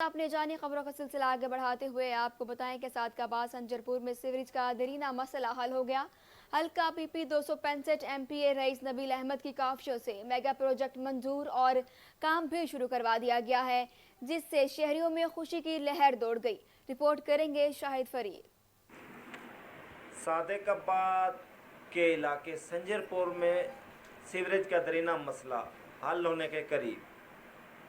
अपने जानी खबरों का सिलसिला आगे बढ़ाते हुए आपको बताएं कि सादकाबाद संजरपुर में सीवरेज का दरीना मसला हल हो गया। हल्का PP 265 MPa rice Nabeel Ahmad की काविशों से मेगा प्रोजेक्ट मंजूर और काम भी शुरू करवा दिया गया है, जिससे शहरियों में खुशी की लहर दौड़ गई। रिपोर्ट करेंगे शाहिद फरीद। सादकाबाद के इलाके संजरपुर में सीवरेज का दरीना मसला हल होने के करीब।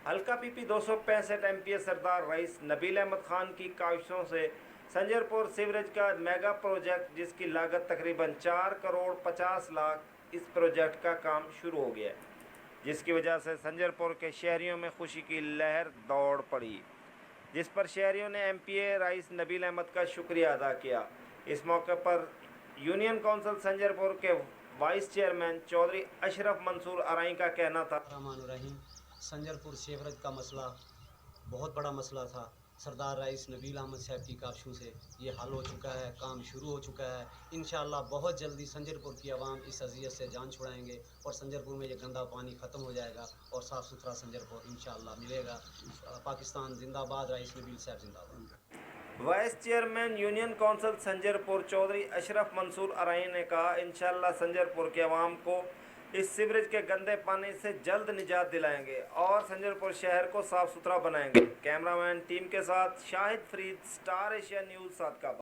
हल्का पीपी 265 एमपीए सरदार रईस नबील अहमद खान की काविशों से संजरपुर सीवरेज का मेगा प्रोजेक्ट, जिसकी लागत तकरीबन 4 करोड़ 50 लाख, इस प्रोजेक्ट का काम शुरू हो गया है, जिसकी वजह से संजरपुर के शहरियों में खुशी की लहर दौड़ पड़ी, जिस पर शहरियों ने एमपीए रईस नबील अहमद का शुक्रिया अदा किया। इस मौके पर यूनियन काउंसिल संजरपुर के वाइस चेयरमैन चौधरी अशरफ मंसूर अराई का कहना था, संजरपुर सीवरेज का मसला बहुत बड़ा मसला था। सरदार रईस नबील अहमद साहब की काविशों से ये हल हो चुका है, काम शुरू हो चुका है। इंशाअल्लाह बहुत जल्दी संजरपुर की आवाम इस अज़ियत से जान छुड़ाएंगे और संजरपुर में ये गंदा पानी ख़त्म हो जाएगा और साफ़ सुथरा संजरपुर इंशाअल्लाह मिलेगा। पाकिस्तान जिंदाबाद, रईस नबील साहब जिंदाबाद। Vice chairman union council Sanjarpur Chaudhry Ashraf Mansoor Arain ने कहा, इंशाअल्लाह संजरपुर के अवाम को इस सीवरेज के गंदे पानी से जल्द निजात दिलाएंगे और संजरपुर शहर को साफ सुथरा बनाएंगे। कैमरामैन टीम के साथ Shahid Farid, star Asia news, Sadiqabad.